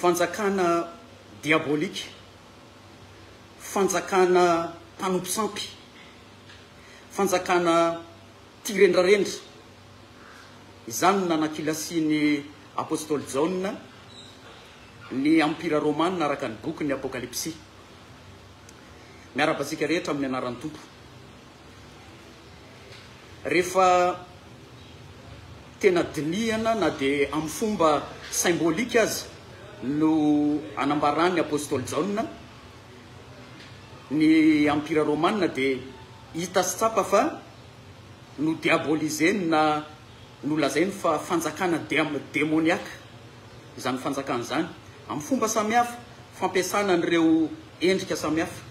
fanjakana diabolika, fanjakana mpanomposampy, fanjakana tirendrarendra. Izany nanakilasiany apôstôly Jaune ny ampira romana araka ny boky ny apokalypsy. Miarabasika rehetra amin'ny anaran'ny tompo. Rehefa tena dinihana na dia amin'ny fomba symbolika azy no anambarany apôstôly Jaune ny ampira romana dia hita sy tsapa fa no diaboliseny na no lazainy fa fanjakana demoniaka. Izany fanjakana zany amin'ny fomba samihafa, fampiasana an'ireo endrika samihafa.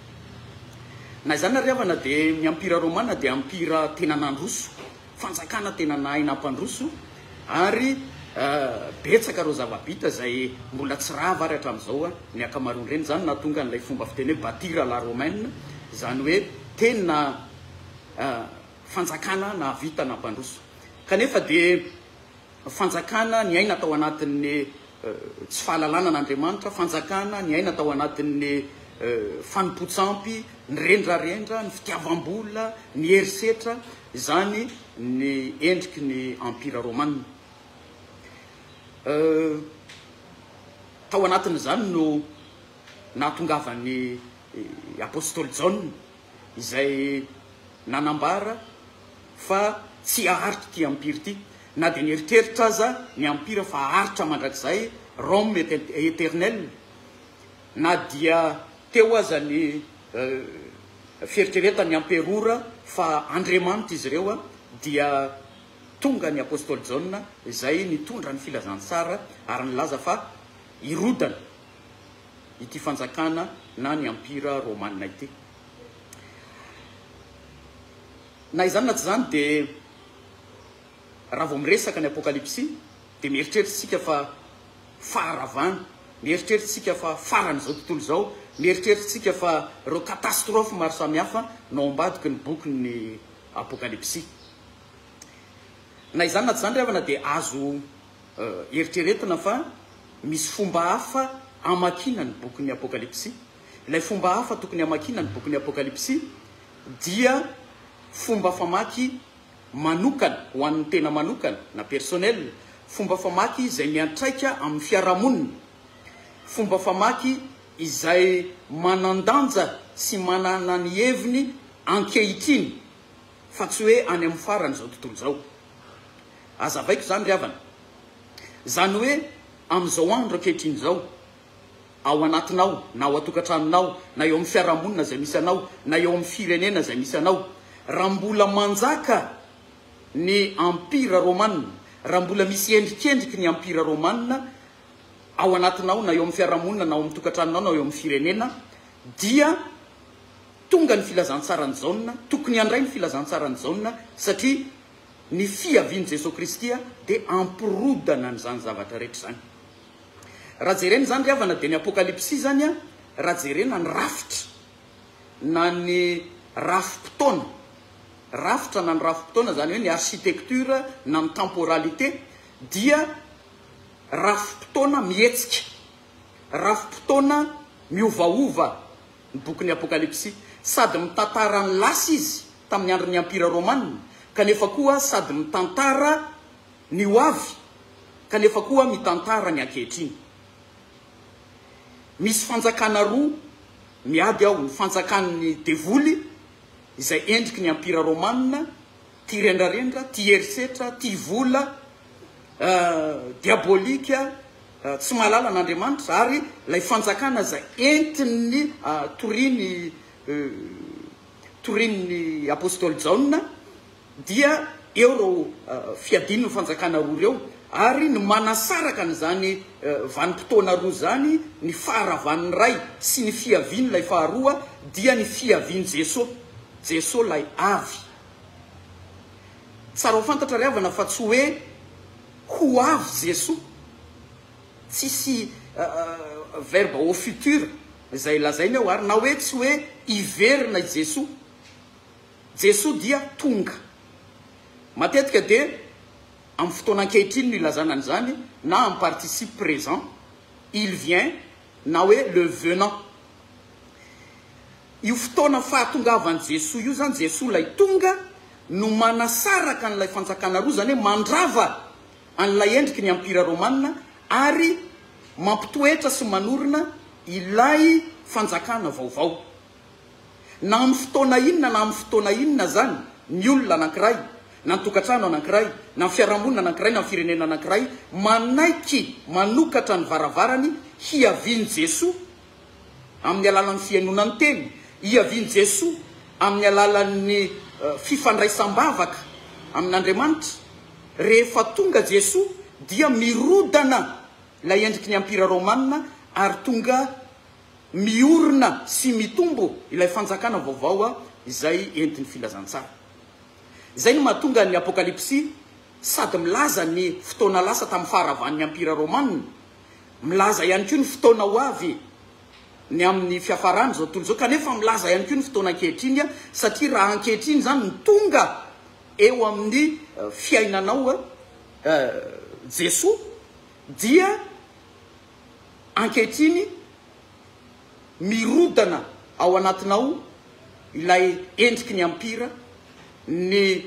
Na izany ariavana dia ny ampira romana dia ampira tena nandroso, fanjakana tena nahaina mpandroso, ary betsaka reo zava-bita izay mbola tsy rava ary hatramin'izao ny akamaroany ireny. Zany nahatonga n'ilay fomba fiteny hoe bâtir à la romaine, izany hoe tena fanjakana na vita na mpandroso. Kanefa dia fanjakana ny aina tao anatin'ny tsy fahalalana n'Andriamanitra, fanjakana ny aina tao anatin'ny fanimpotsampy, ny rendrarendra, ny fitiavam-bola, ny herisetra. Izany ny endriky ny ampira romana. Tao anatin'izany no nahatongavany apôstôly Jaune izay nanambara fa tsy aharitra ty ampira ty, na dia nieritreritra aza ny ampira fa aharitra mandrakizay Rome éternel, na dia teo aza ny fieritreretany amperora fa Andriamanitra izy ireo dia tonga ny apôstôly Jaune izay nitondra ny filazantsara ary nilaza fa irodana ity fanjakana na ny ampira romana ity. Na izany na tsy izany dia raha vao miresaka ny apokalypsy dia mieritreritsika fa faharavana, mieritreritsika fa faran'izao tontolo izao, mieritreritsika fa ireo katastrofe maro samihafa no ambadiky ny boky ny apokalypsy. Na izany na tsy izany riavana dia azo eritreretina fa misy fomba hafa amakina ny boky ny apokalypsy. Ilay fomba hafa tokony amakina ny boky ny apokalypsy dia fomba famaky manokana ho an'ny tena manokana na personnel, fomba famaky izay miantraika amin'ny fiarahamonina, fomba famaky izay manandanja sy manana ny heviny ankehitriny fa tsy hoe any amin'ny farany izao tontolo izao. Azavaiko zany riavana, zany hoe amin'izao andro ankehitriny izao, ao anatinao na ao atokantranonao na eo amin'ny fiarahamonina izay misy anao na eo amin'ny firenena izay misy anao, raha mbola manjaka ny ampira romana, raha mbola misy endrikendriky ny ampira romana ao anatinao na eo amin'ny fiarahamonina na ao amin'ny tokantranonao na eo amin'ny firenena, dia tonga ny filazantsarany Jaune, tokony handray ny filazantsarany Jaune, satria ny fiaviany Jesosy Kristy dia ampirodana n'izany zavatra rehetra zany. Raha jerena zany riavana dia ny apokalypsy zany raha jerena ny rafitra na ny rafi-potoana, rafitra na ny rafi-potoana zany hoe ny architecture na ny temporalité, dia rafi-potoana mihetsika, rafi-potoana miovaova ny bokin'ny apokalypsy, sady mitantara ny lasa izy tamin'ny andron'ny ampira romana, kanefa koa sady mitantara ny hoavy, kanefa koa mitantara ny ankehitriny. Misy fanjakana roa miady ao, ny fanjakan'ny devoly izay endriky ny ampira romana, ty rendrarendra, ty herisetra, ty vola, diabolika, tsy mahalala n'Andriamanitra, ary lay fanjakana izay entiny torian'ny apôstôly Jaune, dia eo reo fiadin'ny fanjakana roa reo, ary ny manasaraka n'izany vanim-potoana roa zany, ny faharavan'ny ray sy ny fiaviany lay faharoa dia ny fiaviany Jesosy, Jesosy lay avy. Tsara ho fantatra riavana fa tsy hoe ho avy Jesosy, tsisy verbe au futur izay lazainy ao, ary na hoe tsy hoe hiverina Jesosy, Jesosy dia tonga. Matetika dia amin'ny fotoana ankehitriny no ilazana an'izany, na amin'ny participe présent, il vient na hoe le venant. Io fotoana fahatongavan'i Jesoa io zany Jesoa lay tonga no manasaraka an'ilay fanjakana roa zany hoe mandrava an'ilay endriky ny ampira romanina ary mampitoetra sy manorina ilay fanjakana vaovao. Na amin'ny fotoana inona na amin'ny fotoana inona zany ny olona anankiray, na ny tokantrano anankiray, na ny fiarahamonina anankiray, na ny firenena anankiray manaiky manokatra ny varavarany hiaviany Jesoa amin'ny alalan'ny fiainonany teny, hiaviany Jesoa amin'ny alalan'ny fifandraisam-bavaka amin'Andriamanitra. Rehefa tonga Jesoa dia mirodana ilay endriky ny ampira romanina ary tonga miorina sy mitombo ilay fanjakana vaovao izay entiny filazantsara. Izay no mahatonga ny Apokalipsy sady milaza ny fotoana lasa tamin'ny faharavan'ny ampira romanina, milaza ihany koa ny fotoana ho avy ny amin'ny fiafarany zao tontolo zao, kanefa milaza ihany koa ny fotoana ankehitriny satria raha ankehitriny zany ny tonga eo amin'ny fiainanao Jesoa dia ankehitriny mirodana ao anatinao ilay endriky ny ampira, ny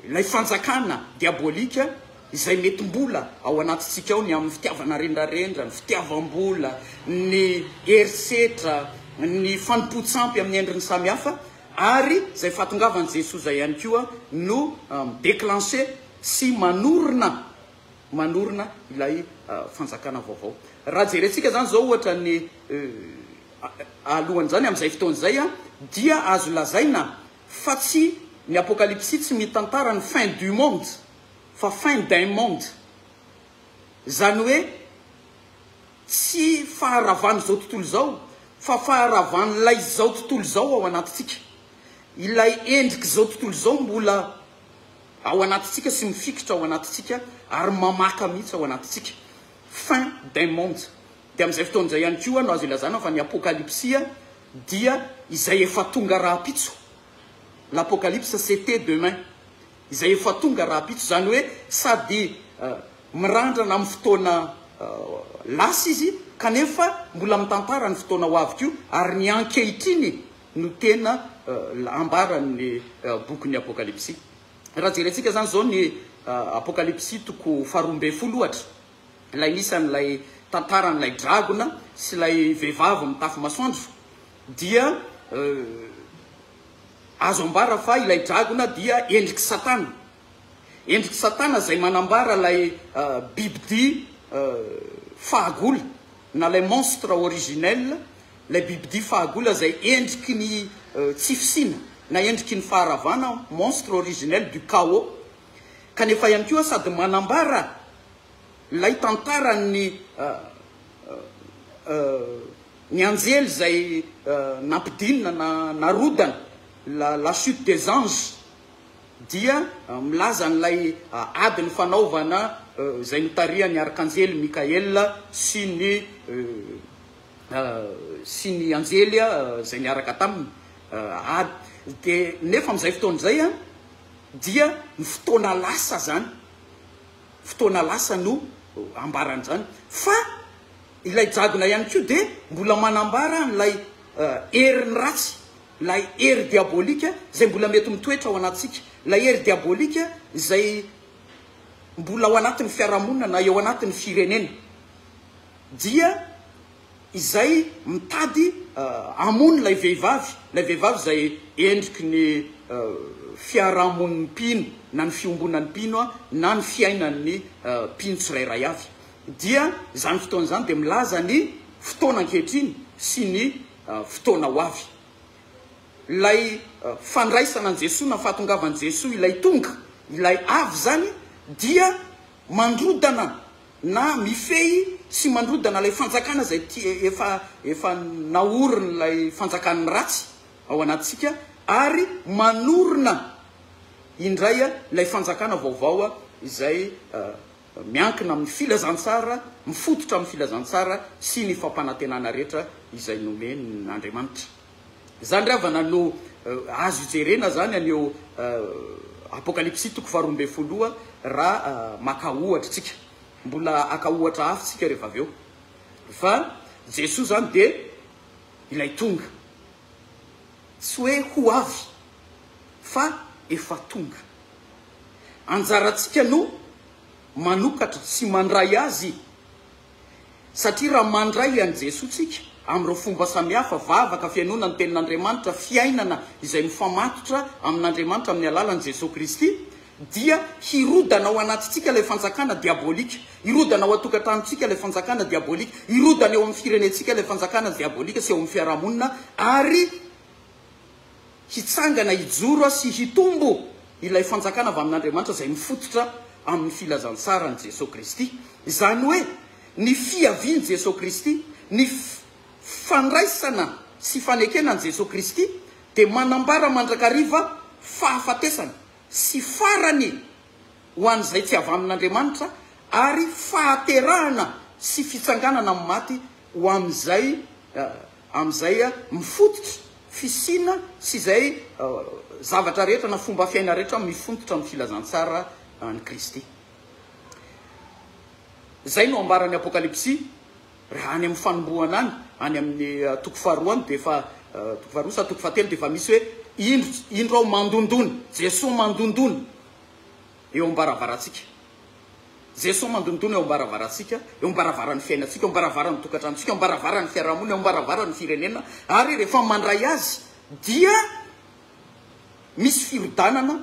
ilay fanjakana diabolika izay mety mbola ao anatitsika ao ny amin'ny fitiavana rendrarendra, ny fitiavam-bola, ny herisetra, ny fanimpotsampy amin'ny endriny samihafa, ary izay fahatongavan'i Jesoa zay ihany koa no déclenché sy manorina ilay fanjakana vaovao. Raha jerentsika zany zao ohatra ny alohan'izany amin'izay fotoan'izay dia azo lazaina fa tsy ny Apokalipsy tsy mitantara ny fin du monde fa fin d'un monde. Zany hoe tsy faharavany zao tontolo zao fa faharavan'ilay zao tontolo zao ao anatitsika. Ilay endriky zao tontolo zao mbola ao anatitsika sy mifikitra ao anatitsika ary mamaka mihitsy ao anatitsika. Fin d'un monde. Dia amin'izay fotoan'izay ihany koa no azo ilazana fa ny Apokalipsy dia izay efa tonga raha-pitso. L'Apocalypse c'était demain. Izay efa tonga raha-pitso zany hoe sady mirandrana amin'ny fotoana lasa izy kanefa mbola mitantara ny fotoana ho avy koa ary ny ankehitriny no tena ambaran'ny bokin'ny Apokalipsy. Raha jerentsika zany zao ny Apokalipsy toko 12 ohatra, ilay nisan'ilay tantaran'ilay dragona sy ilay vehivavy mitafy masoandro dia azo ambara fa ilay dragona dia endriky satana. Endriky satana zay manambara ilay bibidia fahagola na ilay monstre originel, ilay bibidia fahagola zay endriky ny tsy fisina na endriky ny faharavana, monstre originel du chaos. Kanefa ihany koa sady manambara ilay tantarany ny anjely zay nampidinina narodana la chute des anges dia milaza n'ilay adiny fanaovana zay notariany arkanjely Mikael sy ny anjely zay niaraka taminy ady. De nefa amin'izay fotoan'izay dia ny fotoana lasa zany, fotoana lasa no ambaran'izany. Fa ilay dragona ihany koa de mbola manambara n'ilay heriny ratsy, ilay hery diabolika zay mbola mety mitoetra ao anatsika, ilay hery diabolika zay mbola ao anatin'ny fiarahamonina na eo anatin'ny firenena dia izay mitady amono ilay vehivavy zay endriky ny fiarahamoniny mpino na ny fiombonany mpino na ny fiainan'ny mpino tsirairay avy. Dia zany fotoana zany de milaza ny fotoana ankehitriny sy ny fotoana ho avy. Ilay fandraisana an' Jesoa na fahatongavan'i Jesoa ilay tonga, ilay avy zany dia mandrodana na mifehy sy mandrodana ilay fanjakana zay efa naorina ilay fanjakan'ny ratsy ao anatsika ary manorina indray ilay fanjakana vaovao izay miankina amin'ny filazantsara, mifototra amin'ny filazantsara sy ny fampanantenana rehetra izay nomen'Andriamanitra. Zany ravana no azo jerena zany aneo Apokalipsy toko 12 raha maka ohatra tsika. mbola aka ohatra hafitsika rehefa avy eo fa Jesosy zany de ilay tonga tsy hoe ho avy fa efa tonga anjaratsika no manokatra tsy mandray azy satria raha mandray an Jesotsika am'ireo fomba samihafa vavaka fianona ny tenin'Andriamanitra fiainana izay mifamatotra amin'Andriamanitra amin'ny alalan'i Jesosy Kristy dia hirodana ao anatitsika ilay fanjakana diabolika hirodana ao atokantranotsika ilay fanjakana diabolika hirodana eo amin'ny firenentsika ilay fanjakana diabolika sy eo amin'ny fiarahamonina ary hitsangana hijoro sy hitombo ilay fanjakana avy amin'Andriamanitra izay mifototra amin'ny filazantsara ny Jesosy Kristy izany hoe ny fiaviany Jesosy Kristy ny fandraisana sy fanekena ny Jesosy Kristy dia manambara mandrakariva fahafatesana sy farany ho an'izay tsy avy amin'Andriamanitra ary fahaterahana sy fitsanganana amin'ny maty ho amin'izay mifototra fisina sy izay zavatra rehetra na fomba fiaina rehetra mifontotra amin'ny filazantsara ny Kristy. Zay no ambaran'ny Apokalipsy raha any amin'ny fanombohana any amin'ny toko faharoany dia efa toko faharoa sa toko fahatelo dia efa misy hoe indro ao mandondony Jesosy mandondony eo ambaravarantsika Jesosy mandondony eo ambaravarantsika eo ambaravaran'ny fiainantsika eo ambaravaran'ny tokantranontsika eo ambaravaran'ny fiarahamonina eo ambaravaran'ny firenena ary rehefa mandray azy dia misy firodanana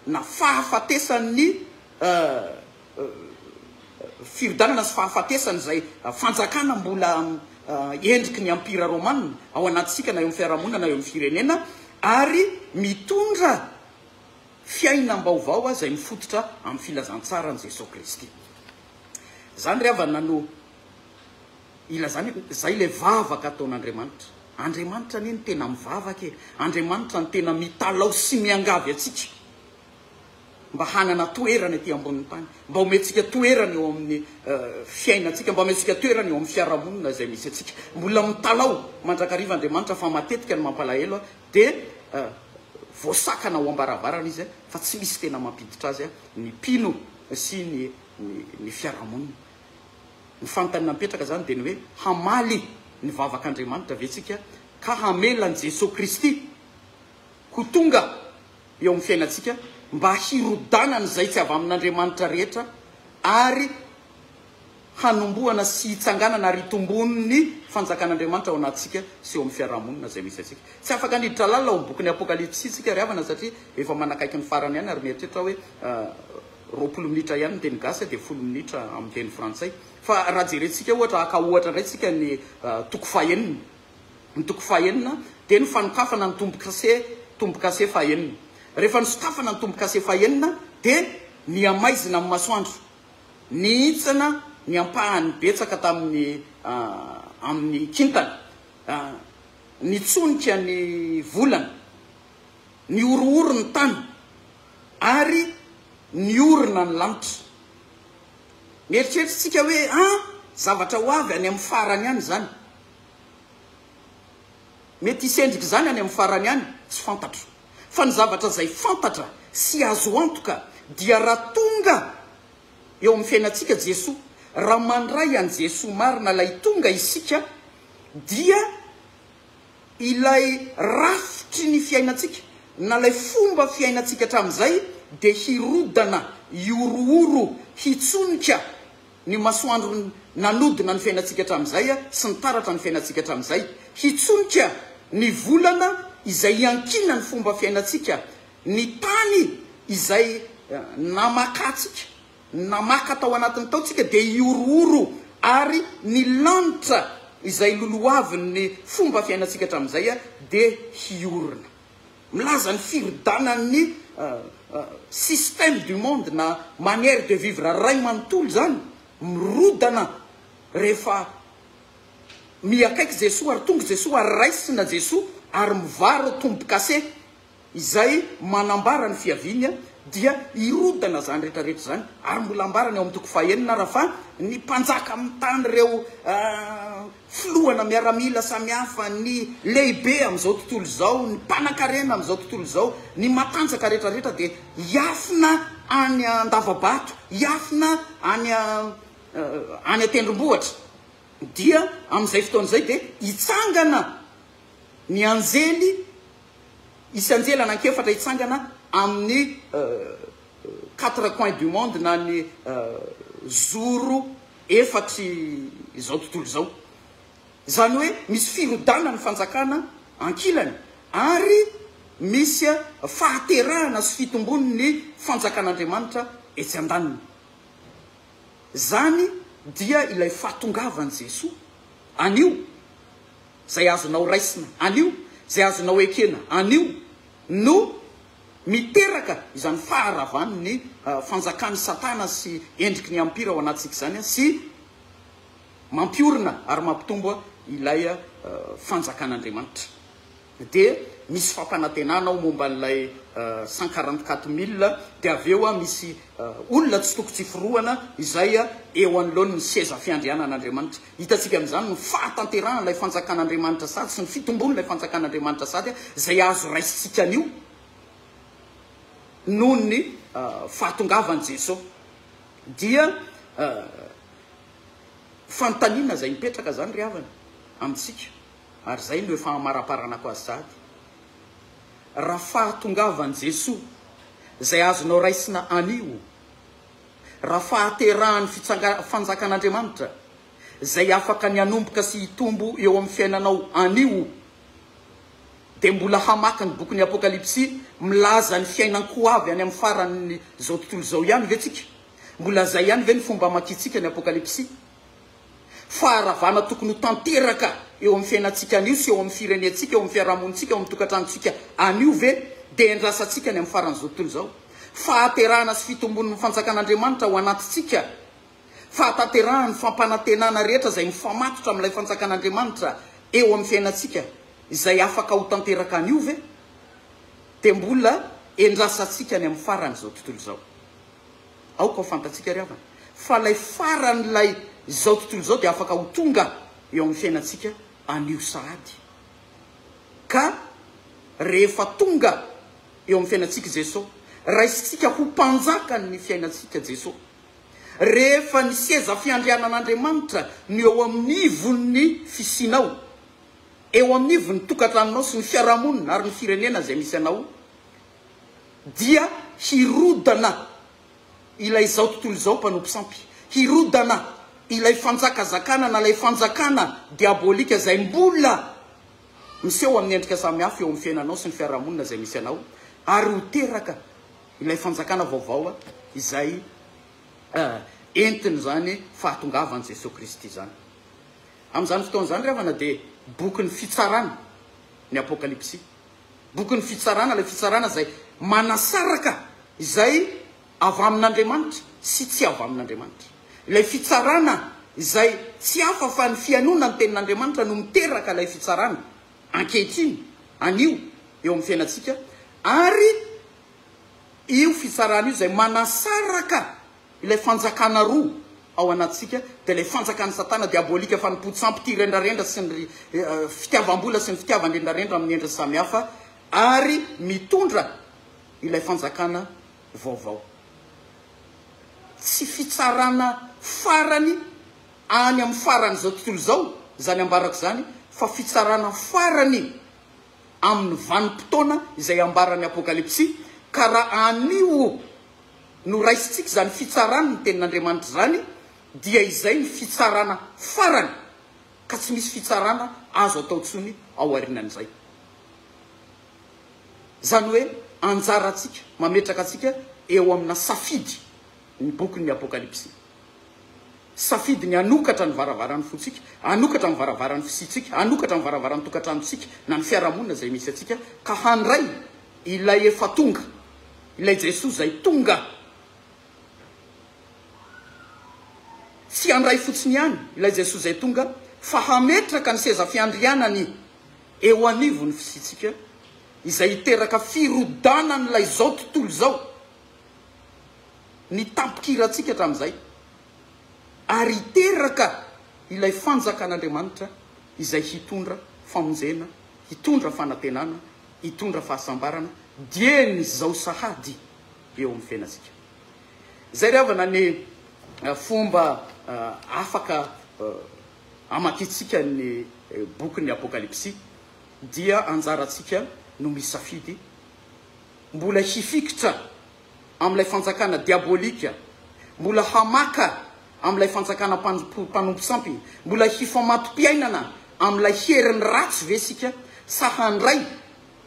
na fahafatesan'ny firodanana sy fahafatesany izay fanjakana mbola endriky ny ampira romanina ao anatisika na eo amin'ny fiarahamonina na eo amin'ny firenena ary mitondra fiainam-baovao izay mifototra amin'ny filazantsara ny Jesosy Kristy. Zany ry havana no ilazany zay le vavaka ataon'Andriamanitra. Andriamanitra ny tena mivavaka e. Andriamanitra ny tena mitalao sy miangavy atsika mba hanana toerana ety ambonin'ny tany, mba omentsika toerana eo amin'ny fiainantsika, mba omentsika toerana eo amin'ny fiarahamonina izay misy atsika. Mbola mitalao mandrakariva Andriamanitra fa matetika ny mampalahelo dia voasakana ho ambaravarana izy fa tsy misy tena mampiditra azy ny mpino sy ny fiarahamonina. Ny fanontaniana mipetraka zany dia ny hoe hamaly ny vavak'Andriamanitra vetsika ka hamela ny Jesosy Kristy ho tonga eo amin'ny fiainantsika mba hirodanana izay tsy avy amin'Andriamanitra rehetra ary hanombohana sy hitsanganana ary hitombony fanjakan'Andriamanitra ao anatsika sy eo amin'ny fiarahamonina izay misy atsika. Tsy afaka niditra lalina ao amin'ny bokin'ny Apokalipsy tsika ry havana satria efa manakaiky ny farany ihany ary mieritreritra hoe 20 minitra ihany ny teny gasy dia 10 minitra amin'ny teny frantsay. Fa raha jerentsika ohatra aka ohatra indray tsika ny toko fahaenina. Ny toko fahaenina dia ny fanokafana ny tombo-kase fahaenina. Rehefa nisokafana ny tombo-kase fahaenina dia ny amaizina amin'ny masoandro, ny hitsana ny ampahany betsaka tamin'ny amin'ny kintana, ny tsonika ny volana, ny orooro ny tany ary ny orona ny lanitra. Mieritreritsika hoe zavatra ho avy any amin'ny farany ihany zany. Mety hisendriky zany any amin'ny farany ihany tsy fantatro. Fa ny zavatra izay fantatra sy azo antoka dia raha tonga eo amin'ny fiainantsika Jesosy, raha mandray an Jesosy marina ilay tonga isika dia ilay rafitry ny fiainantsika na ilay fomba fiainantsika hatramin'izay dia hirodana hiorooro hitsonika ny masoandro nanodina ny fiainantsika hatramin'izay sy ny taratra ny fiainantsika hatramin'izay, hitsonika ny volana izay hiankina ny fomba fiainantsika, ny tany izay namakatsika namaka tao anatin'ny taotsika dia hiorooro ary ny lanitra izay loloaviny fomba fiainantsika hatramin'izay dia hiorona. Milaza ny firodanan'ny système du monde na manière de vivre ray manontolo zany mirodana rehefa miakaiky Jesosy ary tonga Jesosy ary raisina Jesosy ary mivaro tombo-kase izay manambara ny fiaviany dia hirodana zany rehetrarehetra zany ary mbola ambarany eo amin'ny toko fahaenina raha fa ny mpanjaka amin'ny tany reo filohana miaramila samihafa ny lehibe amin'izao tontolo izao, ny mpanan-karena amin'izao tontolo izao, ny matanjaka rehetrarehetra dia hiafina any Andavabato, hiafina any any atendrombohatra dia amin'izay fotoan'izay dia hitsangana ny anjely isy anjely anankefatra hitsangana amin'ny 4 coins du monde na ny zoro efatry izao tontolo izao zany hoe misy firodana ny fanjakana ankilany ary misy fahaterahana sy fitombony ny fanjakan'Andriamanitra etsy andaniny zany dia ilay fahatongavany Jesoa anio zay azonao raisina anio zay azonao ekena anio no miteraka izany faharavany ny fanjakany Satana sy endriky ny ampira ao anatsika zany sy mampiorina ary mampitombo ilay fanjakan'Andriamanitra dia misy fampanantenana ao momba n'ilay 144 000 dia aveo misy olona tsy tokony tsy forohana izay eo anoloany ny seza fiandrianan'Andriamanitra hitantsika amin'izany ny fahatanterahana ilay fanjakan'Andriamanitra sady sy ny fitombony ilay fanjakan'Andriamanitra sady zay azo raisitsika anio noho ny fahatongavany Jesosy dia fanontaniana zay mipetraka zany ry havana amintsika ary zay no efa maraparanako azy sady raha fahatongavany Jesosy zay azonao raisina anio raha fahaterahan'ny fanjakan'Andriamanitra zay afaka ny anomboka sy hitombo eo amin'ny fiainanao anio dia mbola hamaky ny boky ny Apokalipsy milaza ny fiainan-ko avy any amin'ny farany zao tontolo zao ihany ve tsika mbola zay ihany ve ny fomba makitsika ny Apokalipsy faharavana tokony ho tanteraka eo amin'ny fiainantsika anio sy eo amin'ny firenentsika eo amin'ny fiarahamonitsika eo amin'ny tokantranontsika anio ve dia endrasantsika ny amin'ny farany zao tontolo zao fahaterahana sy fitombon'ny fanjakan'Andriamanitra ho anatitsika fahatanterahana ny fampanantenana rehetra zay mifamatotra amin'ilay fanjakan'Andriamanitra eo amin'ny fiainantsika izay afaka ho tanteraka anio ve dia mbola endrasantsika ny amin'ny farany zao tontolo zao aoka ho fantatsika ry havana fa lay faran'ilay zao tontolo zao dia afaka ho tonga eo amin'ny fiainantsika anio sahady ka rehefa tonga eo amin'ny fiainantsika Jesosy raisitsika ho mpanjaka ny fiainantsika Jesosy rehefa ny seza fiandrianan'Andriamanitra ny eo amin'ny ivon'ny fisinao eo amin'ny ivon'ny tokantranonao sy ny fiarahamonina ary ny firenena zay misy anao dia hirodana ilay zao tontolo zao mpanompo sampy hirodana ilay fanjakazakana na ilay fanjakana diabolika zay mbola miseho amin'ny endrika samihafa eo amin'ny fiainanao sy ny fiarahamonina zay misy anao ary ho teraka ilay fanjakana vaovao izay entiny zany fahatongavany Jesosy Kristy zany amin'izany fotoan'izany ry havana dia boky ny fitsarana ny Apokalipsy boky ny fitsarana ilay fitsarana zay manasaraka izay avy amin'Andriamanitra sy tsy avy amin'Andriamanitra ilay fitsarana izay tsy hafa fa ny fianona ny tenin'Andriamanitra no miteraka ilay fitsarana ankehitriny anio eo amin'ny fiainantsika ary io fitsarana io zay manasaraka ilay fanjakana roa ao anatsika dia ilay fanjakana Satana diabolika fa nipody sampy rendrarendra sy ny fitiavam-bola sy ny fitiavan-drendrarendra amin'ny endra samihafa ary mitondra ilay fanjakana vaovao tsy fitsarana farany any amin'ny farany zao tontolo zao zany ambarako zany fa fitsarana farany amin'ny vanim-potoana izay ambarany Apokalipsy ka raha anio no raisitsika zany fitsarana ny tenin'Andriamanitra zany dia izay ny fitsarana farany ka tsy misy fitsarana azo atao tsony ao arinan'izay zany hoe anjaratsika mametraka atsika eo amina safidy ny boky ny Apokalipsy safidy ny anokatra ny varavaran'ny fotsika anokatra ny varavaran'ny fisitsika anokatra ny varavaran'ny tokantranontsika na ny fiarahamonina zay misy atsika ka handray ilay efa tonga ilay Jesosy zay tonga tsy handray fotsiny ihany ilay Jesosy zay tonga fa hametraka ny seza fiandrianany eo anivony fisitsika izay hiteraka firodanan'ilay zao tontolo zao ny tampokiratsika hatramin'izay ary hiteraka ilay fanjakan'Andriamanitra izay hitondra famonjena hitondra fanantenana hitondra fahasambarana dieny zao sahady eo amin'ny fiainantsika zay ry havana ny fomba afaka amakitsika ny boky apokalypsy dia anjaratsika no misafidy mbola hifikitra am'ilay fanjakana diabolika, mbola hamaka am'ilay fanjakana mpanompo sampy, mbola hifamatopiainana am'ilay heriny ratsy ve sika sa handray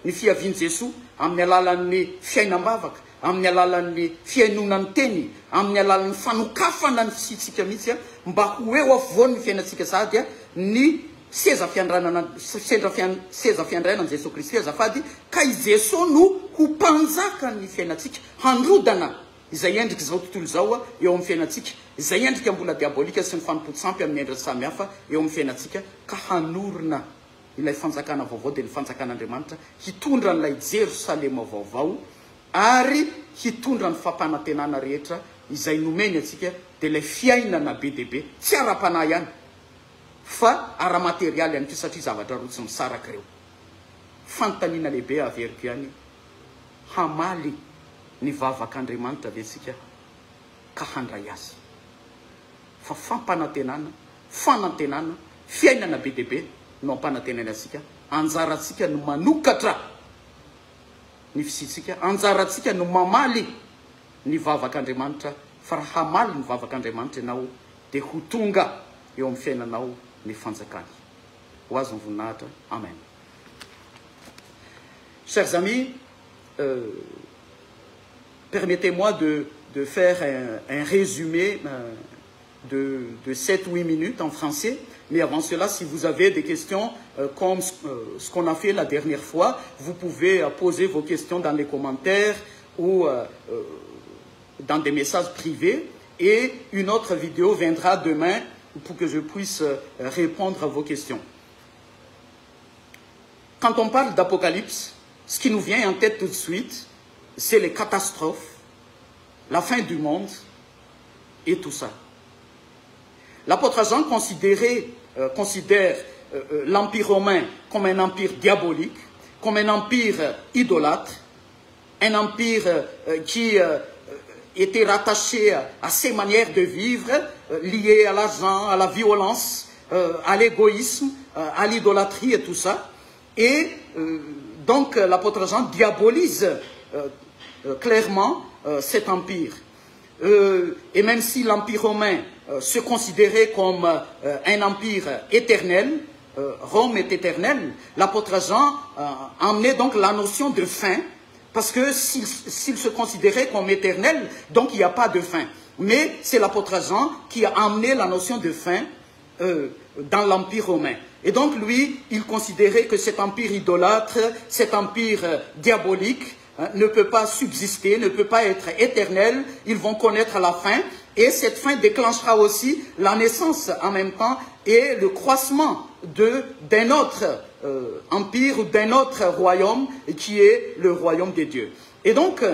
ny fiavian Jesosy amin'ny alalan'ny fiainam-bavaka, amin'ny alalan'ny fiainonany teny, amin'ny alalan'ny fanokafana ny fisitsika mihitsy mba ho eo afovoany ny fiainatsika sady ny seza fiandrainana Jesosy Kristy azafady ka i Jesosy no ho mpanjaka ny fiainatsika, handrodana izay endrika zao tontolo zao eo amin'ny fiainatsika, izay endrika mbola diabolika sy ny fanomposampy amin'ny endrika samihafa eo amin'ny fiainatsika, ka hanorina ilay fanjakana vaovao dia ny fanjakan'Andriamanitra hitondra n'ilay Jerosalema vaovao ary hitondra ny fampanantenana rehetra izay nomeny atsika dia ilay fiainana be dia be, tsy ara-panahy ihany fa ara-materialy ihany koa satria zavatra rotsy misaraka ireo. Fanontaniana lehibe averiko ihany, hamaly ny vavak'Andriamanitra ve sika ka handray azy, fa fampanantenana, fanantenana, fiainana be dia be no ampanantenana asika, anjaratsika no manokatra ny fisitsika, anjaratsika no mamaly ny vavak'Andriamanitra, fa raha hamaly ny vavak'Andriamanitra ianao dia ho tonga eo amin'ny fiainanao ny fanjakany. Ho azy ny voninahitra. Amen. Chers amis, permettez-moi de faire un résumé de 7-8 minutes en français. Mais avant cela, si vous avez des questions comme ce qu'on a fait la dernière fois, vous pouvez poser vos questions dans les commentaires ou dans des messages privés. Et une autre vidéo viendra demain pour que je puisse répondre à vos questions. Quand on parle d'Apocalypse, ce qui nous vient en tête tout de suite, c'est les catastrophes, la fin du monde et tout ça. L'apôtre Jean considère l'Empire romain comme un empire diabolique, comme un empire idolâtre, un empire qui était rattaché à ses manières de vivre, liées à l'argent, à la violence, à l'égoïsme, à l'idolâtrie et tout ça. Et donc l'apôtre Jean diabolise clairement cet empire. Et même si l'Empire romain se considérait comme un empire éternel, Rome est éternelle, l'apôtre Jean emmenait donc la notion de fin, parce que s'il se considérait comme éternel, donc il n'y a pas de fin. Mais c'est l'apôtre Jean qui a amené la notion de fin dans l'Empire romain. Et donc lui, il considérait que cet empire idolâtre, cet empire diabolique, ne peut pas subsister, ne peut pas être éternel, ils vont connaître la fin, et cette fin déclenchera aussi la naissance en même temps et le croissement d'un autre empire ou d'un autre royaume qui est le royaume des dieux. Et donc,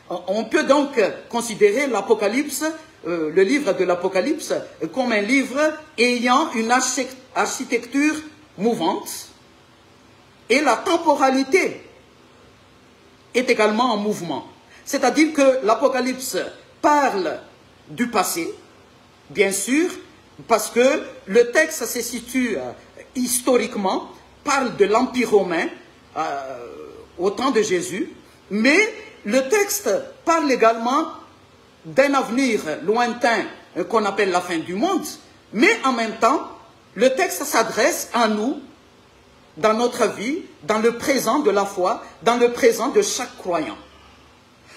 on peut donc considérer l'Apocalypse, le livre de l'Apocalypse, comme un livre ayant une architecture mouvante, et la temporalité est également en mouvement. C'est-à-dire que l'Apocalypse parle du passé, bien sûr, parce que le texte se situe historiquement, parle de l'Empire romain au temps de Jésus, mais le texte parle également d'un avenir lointain qu'on appelle la fin du monde, mais en même temps, le texte s'adresse à nous, dans notre vie, dans le présent de la foi, dans le présent de chaque croyant.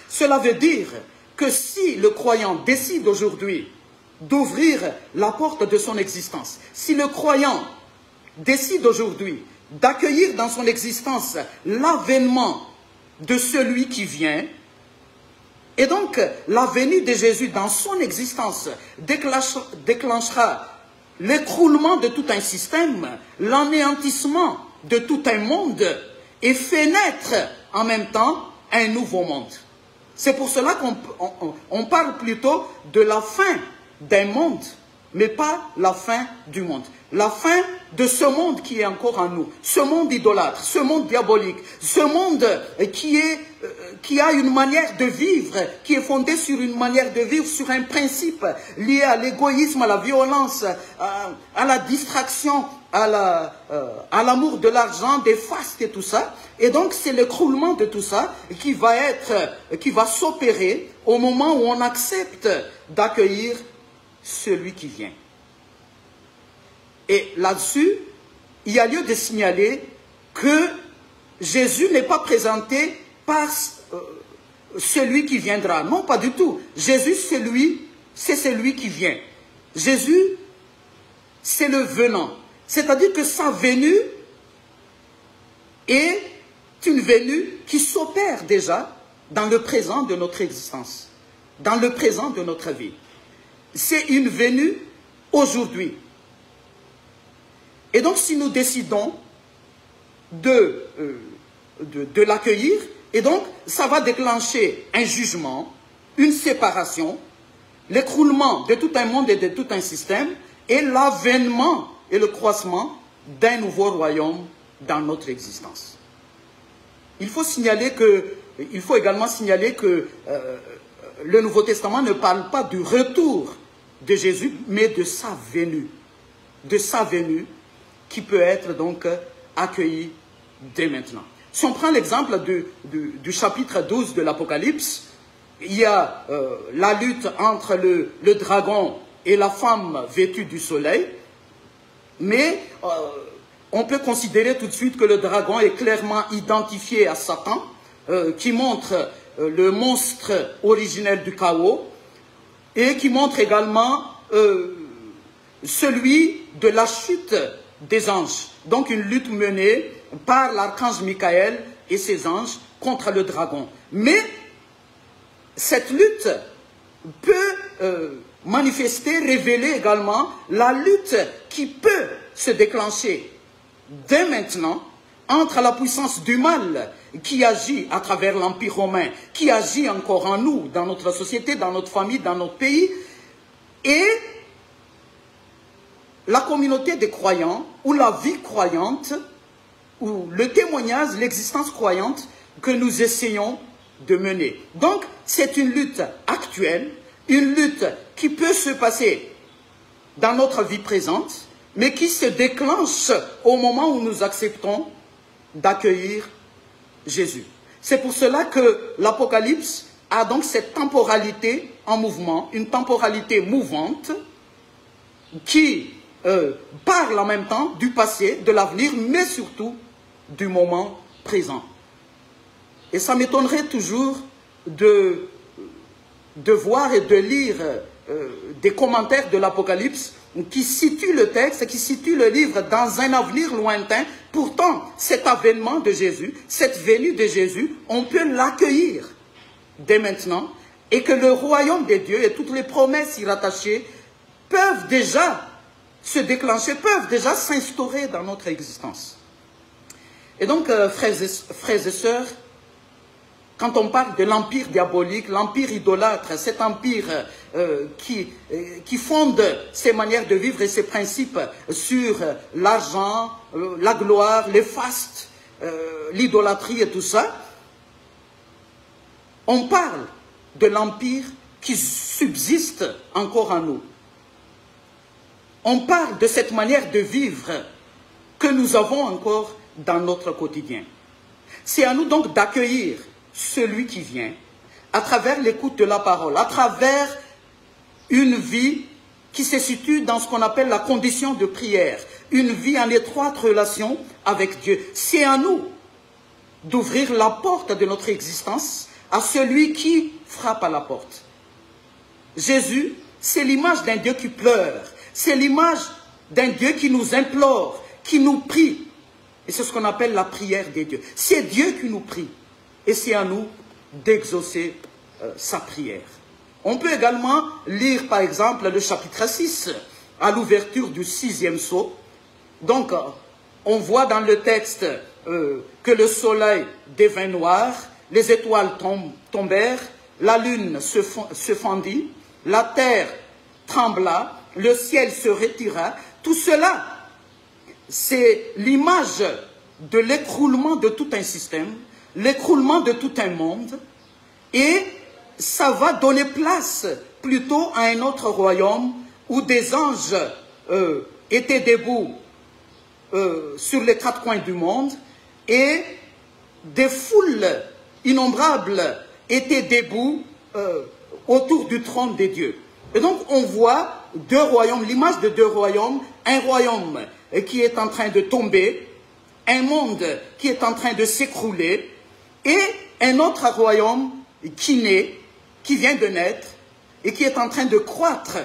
Cela veut dire que si le croyant décide aujourd'hui d'ouvrir la porte de son existence, si le croyant décide aujourd'hui d'accueillir dans son existence l'avènement de celui qui vient, et donc la venue de Jésus dans son existence déclenchera l'écroulement de tout un système, l'anéantissement de tout un monde et fait naître en même temps un nouveau monde. C'est pour cela qu'on parle plutôt de la fin d'un monde, mais pas la fin du monde. la fin de ce monde qui est encore en nous, ce monde idolâtre, ce monde diabolique, ce monde qui a une manière de vivre, qui est fondé sur une manière de vivre, sur un principe lié à l'égoïsme, à la violence, à la distraction, à l'amour de l'argent, des fastes et tout ça. Et donc c'est l'écroulement de tout ça qui va s'opérer au moment où on accepte d'accueillir celui qui vient. Et là-dessus, il y a lieu de signaler que Jésus n'est pas présenté par celui qui viendra. Non, pas du tout. Jésus, c'est celui qui vient. Jésus, c'est le venant. C'est-à-dire que sa venue est une venue qui s'opère déjà dans le présent de notre existence, dans le présent de notre vie. C'est une venue aujourd'hui. Et donc, si nous décidons de l'accueillir, et donc, ça va déclencher un jugement, une séparation, l'écroulement de tout un monde et de tout un système, et l'avènement et le croissement d'un nouveau royaume dans notre existence. Il faut également signaler que le Nouveau Testament ne parle pas du retour de Jésus, mais de sa venue. De sa venue, qui peut être donc accueilli dès maintenant. Si on prend l'exemple du chapitre 12 de l'Apocalypse, il y a la lutte entre le dragon et la femme vêtue du soleil, mais on peut considérer tout de suite que le dragon est clairement identifié à Satan, qui montre le monstre originel du chaos, et qui montre également celui de la chute des anges. Donc une lutte menée par l'archange Michael et ses anges contre le dragon. Mais cette lutte peut manifester, révéler également la lutte qui peut se déclencher dès maintenant entre la puissance du mal qui agit à travers l'Empire romain, qui agit encore en nous, dans notre société, dans notre famille, dans notre pays, et la communauté des croyants, ou la vie croyante, ou le témoignage, l'existence croyante que nous essayons de mener. Donc, c'est une lutte actuelle, une lutte qui peut se passer dans notre vie présente, mais qui se déclenche au moment où nous acceptons d'accueillir Jésus. C'est pour cela que l'Apocalypse a donc cette temporalité en mouvement, une temporalité mouvante, qui parle en même temps du passé, de l'avenir, mais surtout du moment présent. Et ça m'étonnerait toujours de voir et de lire des commentaires de l'Apocalypse qui situent le texte, qui situent le livre dans un avenir lointain. Pourtant, cet avènement de Jésus, cette venue de Jésus, on peut l'accueillir dès maintenant, et que le royaume de Dieu et toutes les promesses y rattachées peuvent déjà se déclencher, peuvent déjà s'instaurer dans notre existence. Et donc, frères et sœurs, quand on parle de l'empire diabolique, l'empire idolâtre, cet empire qui fonde ses manières de vivre et ses principes sur l'argent, la gloire, les fastes, l'idolâtrie et tout ça, on parle de l'empire qui subsiste encore en nous. On parle de cette manière de vivre que nous avons encore dans notre quotidien. C'est à nous donc d'accueillir celui qui vient à travers l'écoute de la parole, à travers une vie qui se situe dans ce qu'on appelle la condition de prière, une vie en étroite relation avec Dieu. C'est à nous d'ouvrir la porte de notre existence à celui qui frappe à la porte. Jésus, c'est l'image d'un Dieu qui pleure, c'est l'image d'un Dieu qui nous implore, qui nous prie. Et c'est ce qu'on appelle la prière des dieux. C'est Dieu qui nous prie. Et c'est à nous d'exaucer sa prière. On peut également lire par exemple le chapitre 6, à l'ouverture du 6e sceau. Donc, on voit dans le texte que le soleil devint noir, les étoiles tombèrent, la lune se fendit, la terre trembla, le ciel se retira. Tout cela c'est l'image de l'écroulement de tout un système, l'écroulement de tout un monde, et ça va donner place plutôt à un autre royaume où des anges étaient debout sur les quatre coins du monde et des foules innombrables étaient debout autour du trône des dieux. Et donc on voit deux royaumes, l'image de deux royaumes, un royaume qui est en train de tomber, un monde qui est en train de s'écrouler, et un autre royaume qui naît, qui vient de naître, et qui est en train de croître.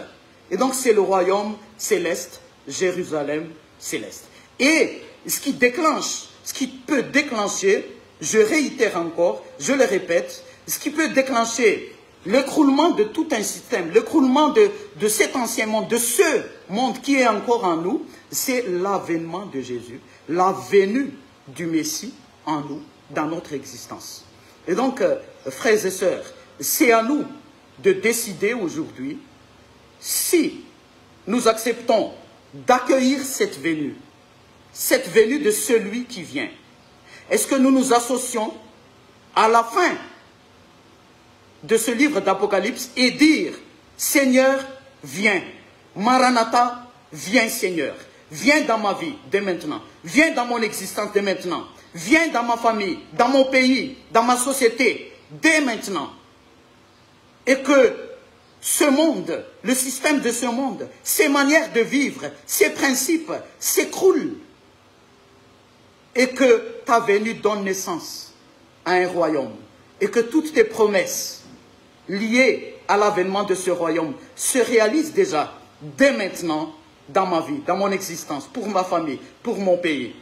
Et donc c'est le royaume céleste, Jérusalem céleste. Et ce qui déclenche, ce qui peut déclencher, je réitère encore, je le répète, ce qui peut déclencher l'écroulement de tout un système, l'écroulement de cet ancien monde, de ce monde qui est encore en nous, c'est l'avènement de Jésus, la venue du Messie en nous, dans notre existence. Et donc, frères et sœurs, c'est à nous de décider aujourd'hui si nous acceptons d'accueillir cette venue de celui qui vient. Est-ce que nous nous associons à la fin de ce livre d'Apocalypse et dire « Seigneur, viens. Maranatha, viens Seigneur. Viens dans ma vie dès maintenant. Viens dans mon existence dès maintenant. Viens dans ma famille, dans mon pays, dans ma société dès maintenant. » Et que ce monde, le système de ce monde, ses manières de vivre, ses principes s'écroulent. Et que ta venue donne naissance à un royaume. Et que toutes tes promesses liées à l'avènement de ce royaume se réalisent déjà dès maintenant dans ma vie, dans mon existence, pour ma famille, pour mon pays.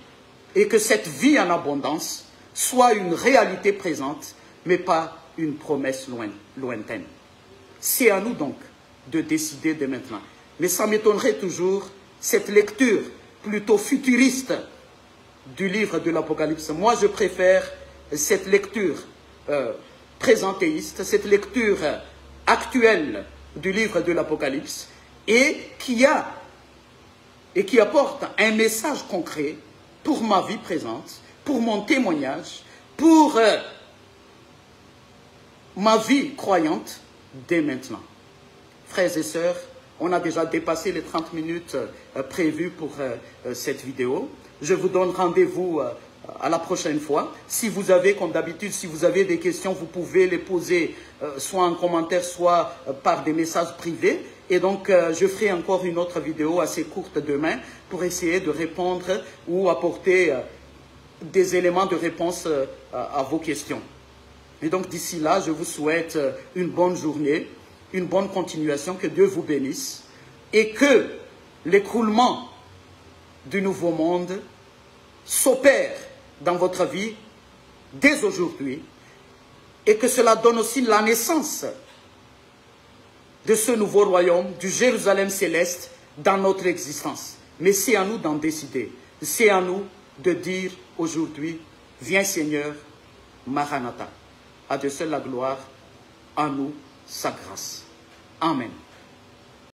Et que cette vie en abondance soit une réalité présente, mais pas une promesse lointaine. C'est à nous donc de décider dès maintenant. Mais ça m'étonnerait toujours, cette lecture plutôt futuriste du livre de l'Apocalypse. Moi, je préfère cette lecture présentéiste, cette lecture actuelle du livre de l'Apocalypse, et qui apporte un message concret pour ma vie présente, pour mon témoignage, pour ma vie croyante dès maintenant. Frères et sœurs, on a déjà dépassé les 30 minutes prévues pour cette vidéo. Je vous donne rendez-vous à la prochaine fois. Si vous avez, comme d'habitude, si vous avez des questions, vous pouvez les poser soit en commentaire, soit par des messages privés. Et donc, je ferai encore une autre vidéo assez courte demain pour essayer de répondre ou apporter des éléments de réponse à vos questions. Et donc, d'ici là, je vous souhaite une bonne journée, une bonne continuation, que Dieu vous bénisse et que l'écroulement du nouveau monde s'opère dans votre vie dès aujourd'hui et que cela donne aussi la naissance de ce nouveau royaume, du Jérusalem céleste dans notre existence. Mais c'est à nous d'en décider. C'est à nous de dire aujourd'hui, viens Seigneur, Maranatha. À Dieu seul la gloire, à nous sa grâce. Amen.